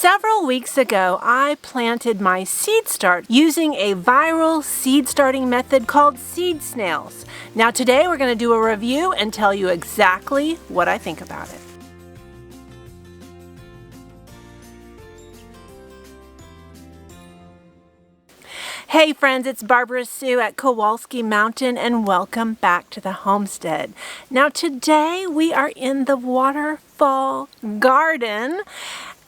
Several weeks ago, I planted my seed start using a viral seed starting method called seed snails. Now today we're going to do a review and tell you exactly what I think about it. Hey friends, it's Barbara Sue at Kowalski Mountain and welcome back to the homestead. Now today we are in the Waterfall garden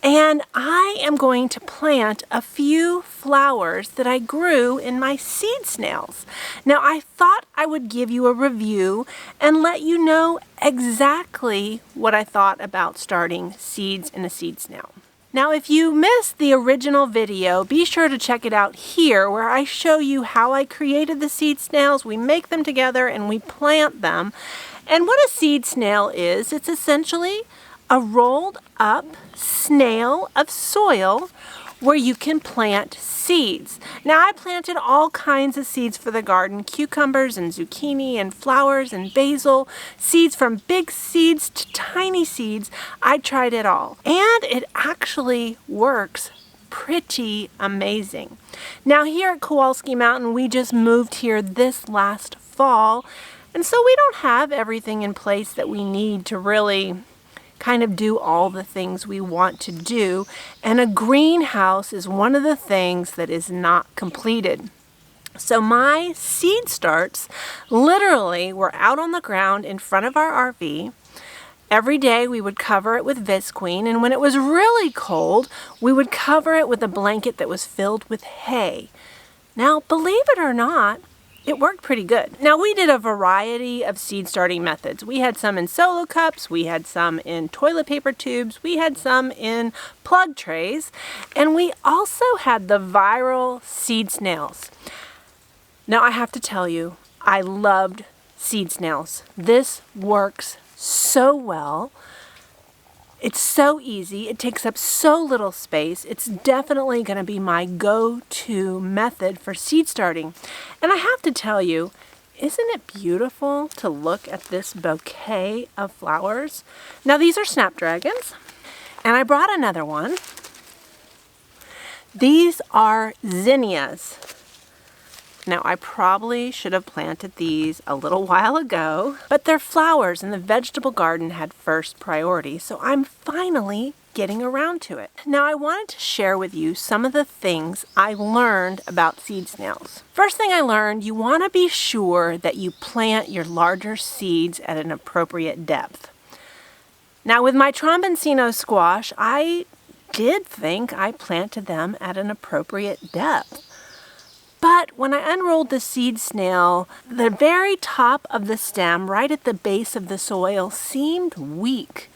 and I am going to plant a few flowers that I grew in my seed snails. Now I thought I would give you a review and let you know exactly what I thought about starting seeds in a seed snail. Now if you missed the original video, be sure to check it out here where I show you how I created the seed snails. We make them together and we plant them. And what a seed snail is, it's essentially a rolled up snail of soil where you can plant seeds. Now I planted all kinds of seeds for the garden, cucumbers and zucchini and flowers and basil, seeds from big seeds to tiny seeds. I tried it all and it actually works pretty amazing. Now here at Kowalski Mountain, we just moved here this last fall, and so we don't have everything in place that we need to really kind of do all the things we want to do, and a greenhouse is one of the things that is not completed. So my seed starts literally were out on the ground in front of our RV. Every day we would cover it with visqueen, and when it was really cold, we would cover it with a blanket that was filled with hay. Now, believe it or not, it worked pretty good. Now we did a variety of seed starting methods. We had some in solo cups, we had some in toilet paper tubes, we had some in plug trays, and we also had the viral seed snails. Now I have to tell you, I loved seed snails. This works so well. It's so easy, it takes up so little space. It's definitely going to be my go-to method for seed starting. And I have to tell you, isn't it beautiful to look at this bouquet of flowers? Now these are snapdragons, and I brought another one. These are zinnias. Now I probably should have planted these a little while ago, but their flowers in the vegetable garden had first priority, so I'm finally getting around to it. Now I wanted to share with you some of the things I learned about seed snails. First thing I learned, you want to be sure that you plant your larger seeds at an appropriate depth. Now with my tromboncino squash, I did think I planted them at an appropriate depth. But when I unrolled the seed snail, the very top of the stem, right at the base of the soil, seemed weak.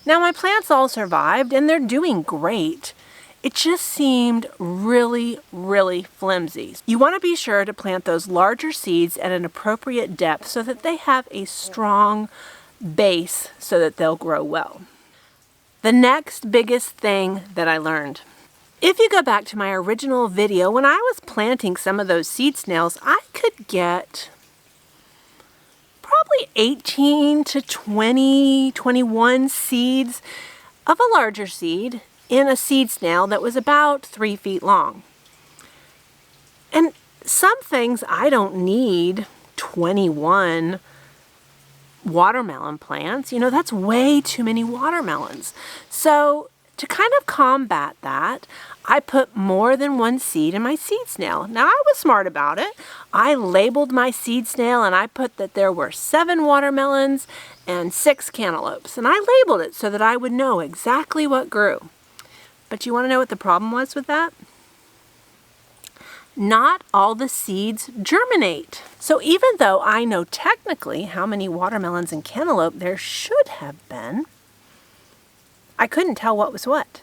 Now my plants all survived and they're doing great. It just seemed really, really flimsy. You want to be sure to plant those larger seeds at an appropriate depth so that they have a strong base so that they'll grow well. The next biggest thing that I learned. If you go back to my original video, when I was planting some of those seed snails, I could get probably 18 to 20, 21 seeds of a larger seed in a seed snail that was about 3 feet long. And some things I don't need 21 watermelon plants. You know, that's way too many watermelons. So to kind of combat that, I put more than one seed in my seed snail. Now I was smart about it. I labeled my seed snail and I put that there were 7 watermelons and 6 cantaloupes. And I labeled it so that I would know exactly what grew. But you want to know what the problem was with that? Not all the seeds germinate. So even though I know technically how many watermelons and cantaloupe there should have been, I couldn't tell what was what.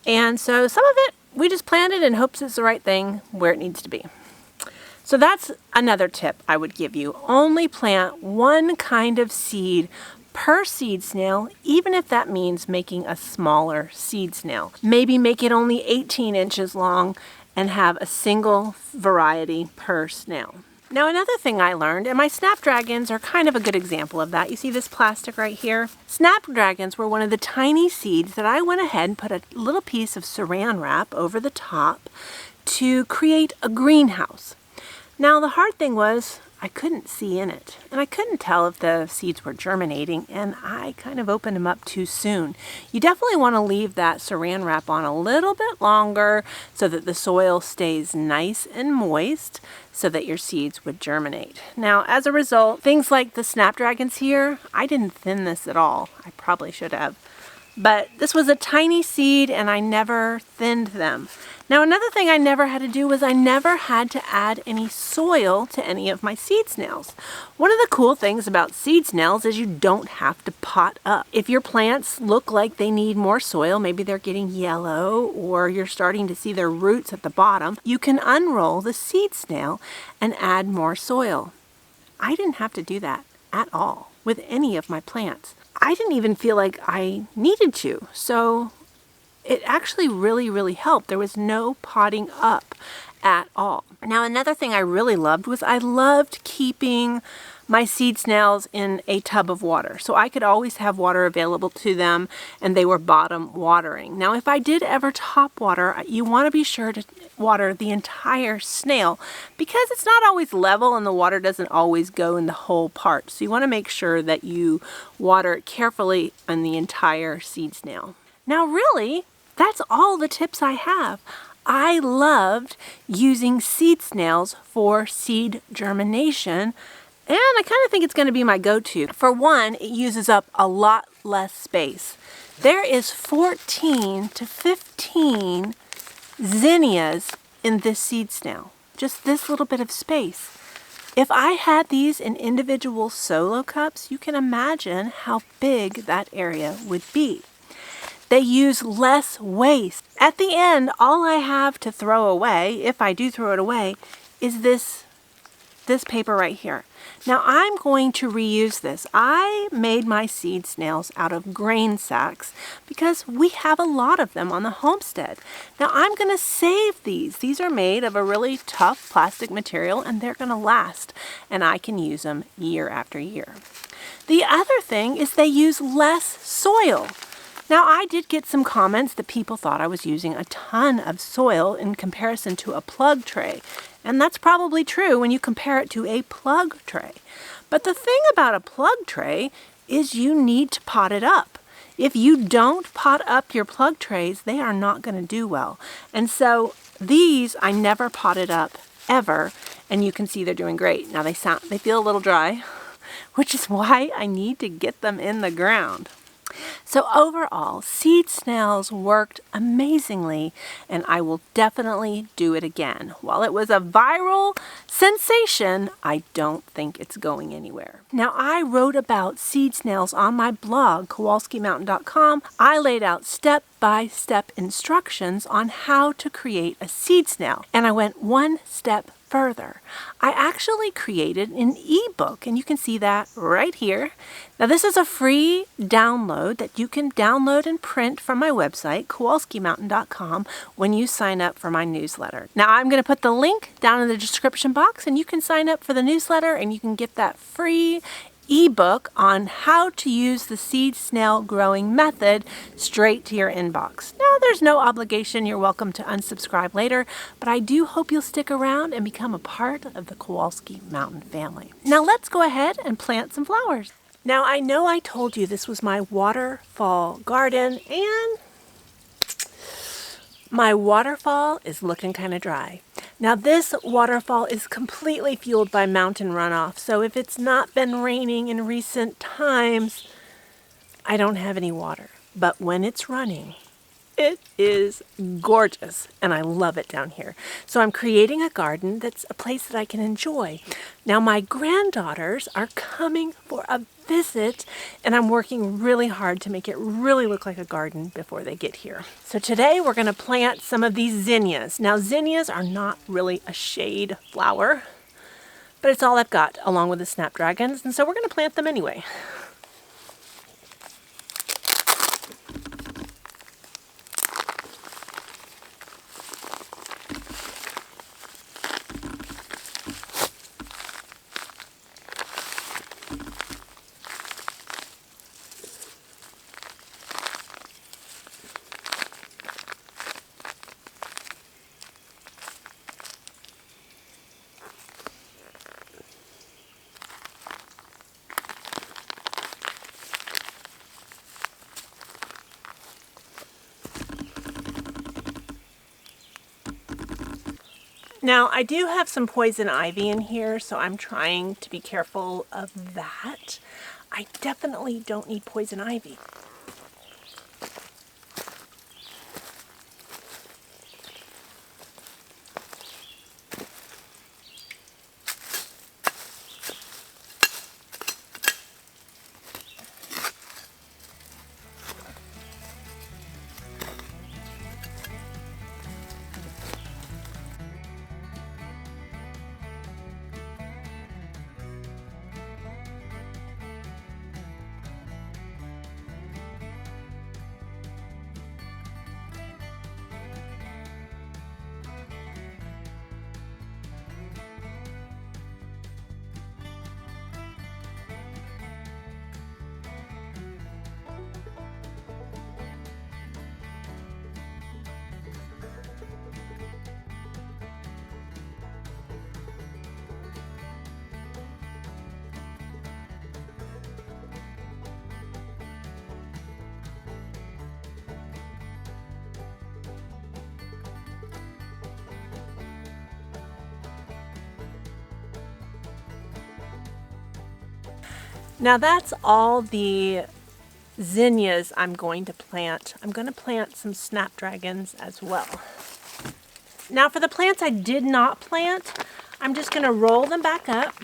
And so some of it we just planted in hopes it's the right thing where it needs to be. So that's another tip I would give you. Only plant one kind of seed per seed snail, even if that means making a smaller seed snail. Maybe make it only 18 inches long and have a single variety per snail. Now another thing I learned, and my snapdragons are kind of a good example of that. You see this plastic right here? Snapdragons were one of the tiny seeds that I went ahead and put a little piece of saran wrap over the top to create a greenhouse. Now the hard thing was I couldn't see in it, and I couldn't tell if the seeds were germinating, and I kind of opened them up too soon. You definitely want to leave that saran wrap on a little bit longer so that the soil stays nice and moist so that your seeds would germinate. Now, as a result, things like the snapdragons here, I didn't thin this at all. I probably should have. But this was a tiny seed and I never thinned them. Now another thing I never had to do was I never had to add any soil to any of my seed snails. One of the cool things about seed snails is you don't have to pot up. If your plants look like they need more soil, maybe they're getting yellow or you're starting to see their roots at the bottom, you can unroll the seed snail and add more soil. I didn't have to do that at all with any of my plants. I didn't even feel like I needed to, so it actually really helped. There was no potting up at all. Now another thing I really loved was I loved keeping my seed snails in a tub of water. So I could always have water available to them and they were bottom watering. Now if I did ever top water, you want to be sure to water the entire snail because it's not always level and the water doesn't always go in the whole part. So you want to make sure that you water it carefully on the entire seed snail. Now really, that's all the tips I have. I loved using seed snails for seed germination, and I kind of think it's going to be my go-to. For one, it uses up a lot less space. There is 14 to 15 zinnias in this seed snail. Just this little bit of space. If I had these in individual solo cups, you can imagine how big that area would be. They use less waste. At the end, all I have to throw away, if I do throw it away, is this paper right here. Now I'm going to reuse this. I made my seed snails out of grain sacks because we have a lot of them on the homestead. Now I'm going to save these. These are made of a really tough plastic material and they're going to last, and I can use them year after year. The other thing is they use less soil. Now I did get some comments that people thought I was using a ton of soil in comparison to a plug tray. And that's probably true when you compare it to a plug tray. But the thing about a plug tray is you need to pot it up. If you don't pot up your plug trays, they are not going to do well. And so these I never potted up ever, and you can see they're doing great. Now they feel a little dry, which is why I need to get them in the ground. So overall, seed snails worked amazingly, and I will definitely do it again. While it was a viral sensation, I don't think it's going anywhere. Now, I wrote about seed snails on my blog, KowalskiMountain.com. I laid out step-by-step instructions on how to create a seed snail, and I went one step further. I actually created an ebook, and you can see that right here. Now this is a free download that you can download and print from my website, KowalskiMountain.com, when you sign up for my newsletter. Now I'm going to put the link down in the description box, and you can sign up for the newsletter and you can get that free ebook on how to use the seed snail growing method straight to your inbox. Now, there's no obligation. You're welcome to unsubscribe later, but I do hope you'll stick around and become a part of the Kowalski Mountain family. Now, let's go ahead and plant some flowers. Now, I know I told you this was my waterfall garden, and my waterfall is looking kind of dry. Now this waterfall is completely fueled by mountain runoff, so if it's not been raining in recent times, I don't have any water. But when it's running, it is gorgeous, and I love it down here. So I'm creating a garden that's a place that I can enjoy. Now my granddaughters are coming for a visit, and I'm working really hard to make it really look like a garden before they get here. So today we're going to plant some of these zinnias. Now zinnias are not really a shade flower, but it's all I've got along with the snapdragons, and so we're going to plant them anyway. Now, I do have some poison ivy in here, so I'm trying to be careful of that. I definitely don't need poison ivy. Now that's all the zinnias I'm going to plant. I'm going to plant some snapdragons as well. Now for the plants I did not plant, I'm just going to roll them back up.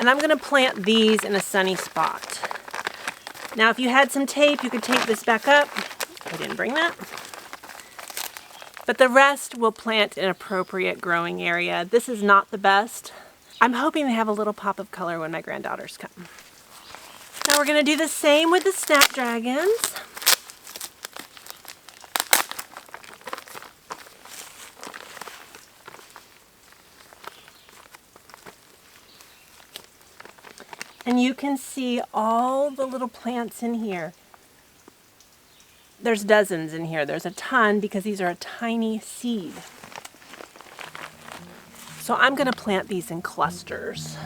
And I'm going to plant these in a sunny spot. Now if you had some tape, you could tape this back up. I didn't bring that. But the rest we'll plant in an appropriate growing area. This is not the best. I'm hoping they have a little pop of color when my granddaughters come. Now we're going to do the same with the snapdragons. And you can see all the little plants in here. There's dozens in here. There's a ton because these are a tiny seed. So I'm going to plant these in clusters.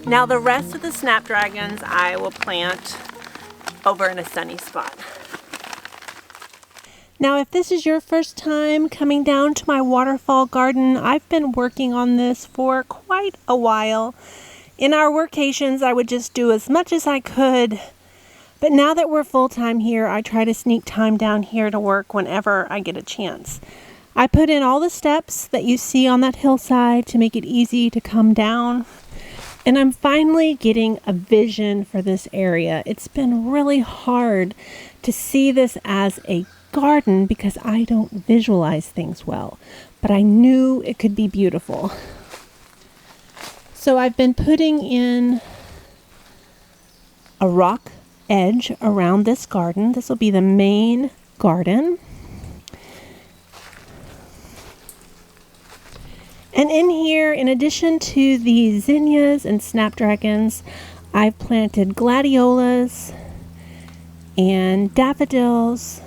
Now the rest of the snapdragons I will plant over in a sunny spot. Now if this is your first time coming down to my waterfall garden, I've been working on this for quite a while. In our workations I would just do as much as I could, but now that we're full-time here, I try to sneak time down here to work whenever I get a chance. I put in all the steps that you see on that hillside to make it easy to come down. And I'm finally getting a vision for this area. It's been really hard to see this as a garden because I don't visualize things well, but I knew it could be beautiful. So I've been putting in a rock edge around this garden. This will be the main garden. And in here, in addition to the zinnias and snapdragons, I've planted gladiolas and daffodils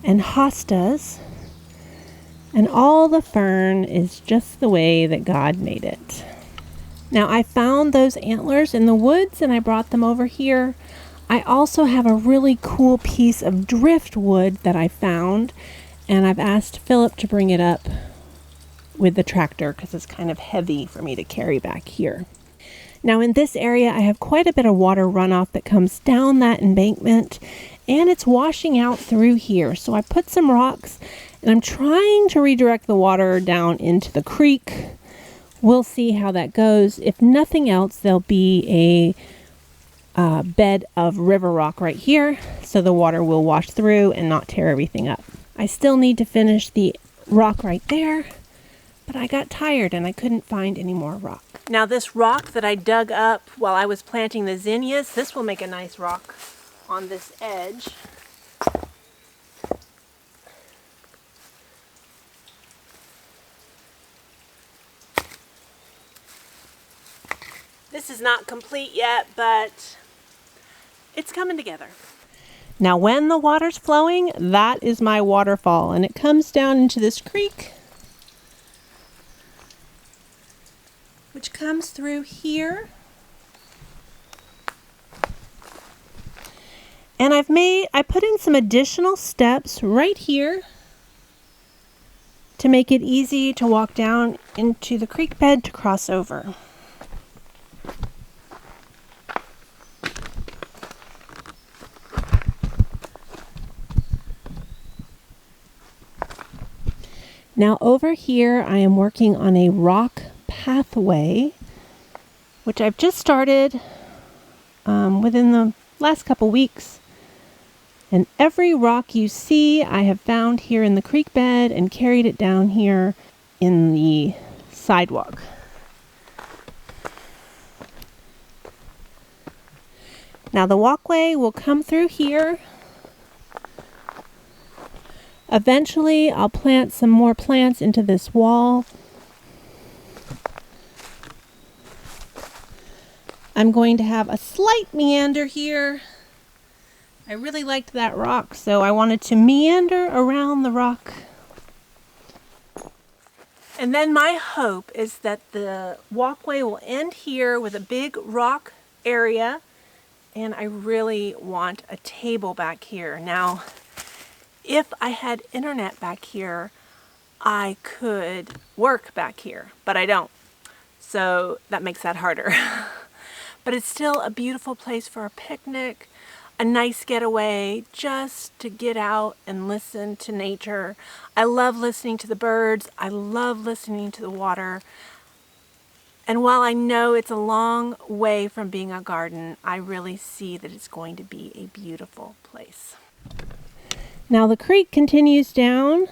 and hostas. And all the fern is just the way that God made it. Now I found those antlers in the woods and I brought them over here. I also have a really cool piece of driftwood that I found, and I've asked Philip to bring it up with the tractor because it's kind of heavy for me to carry back here. Now in this area I have quite a bit of water runoff that comes down that embankment and it's washing out through here. So I put some rocks and I'm trying to redirect the water down into the creek. We'll see how that goes. If nothing else, there'll be a bed of river rock right here so the water will wash through and not tear everything up. I still need to finish the rock right there, but I got tired and I couldn't find any more rock. Now this rock that I dug up while I was planting the zinnias, this will make a nice rock on this edge. This is not complete yet, but it's coming together. Now when the water's flowing, that is my waterfall, and it comes down into this creek, which comes through here. And I put in some additional steps right here to make it easy to walk down into the creek bed to cross over. Now over here I am working on a rock pathway, which I've just started within the last couple weeks. And every rock you see I have found here in the creek bed and carried it down here in the sidewalk. Now the walkway will come through here. Eventually, I'll plant some more plants into this wall. I'm going to have a slight meander here. I really liked that rock, so I wanted to meander around the rock. And then my hope is that the walkway will end here with a big rock area, and I really want a table back here. Now, if I had internet back here, I could work back here, but I don't. So that makes that harder. But it's still a beautiful place for a picnic, a nice getaway, just to get out and listen to nature. I love listening to the birds. I love listening to the water. And while I know it's a long way from being a garden, I really see that it's going to be a beautiful place. Now the creek continues down,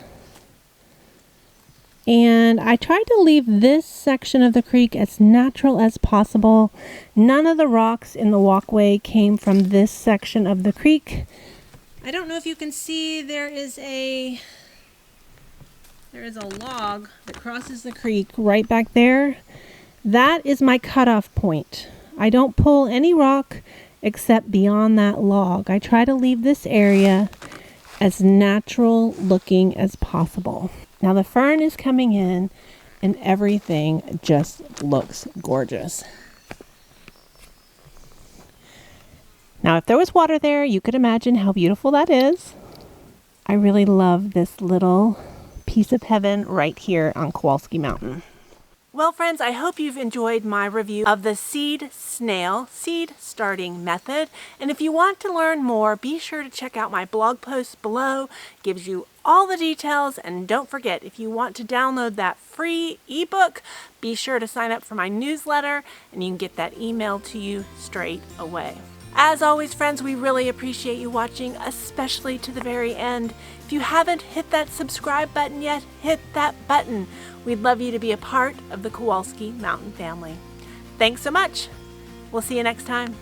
and I tried to leave this section of the creek as natural as possible. None of the rocks in the walkway came from this section of the creek. I don't know if you can see, there is a log that crosses the creek right back there. That is my cutoff point. I don't pull any rock except beyond that log. I try to leave this area as natural looking as possible. Now the fern is coming in and everything just looks gorgeous. Now if there was water there, you could imagine how beautiful that is. I really love this little piece of heaven right here on Kowalski Mountain. Well, friends, I hope you've enjoyed my review of the seed snail seed starting method. And if you want to learn more, be sure to check out my blog post below. It gives you all the details. And don't forget, if you want to download that free ebook, be sure to sign up for my newsletter and you can get that emailed to you straight away. As always, friends, we really appreciate you watching, especially to the very end. If you haven't hit that subscribe button yet, hit that button. We'd love you to be a part of the Kowalski Mountain family. Thanks so much. We'll see you next time.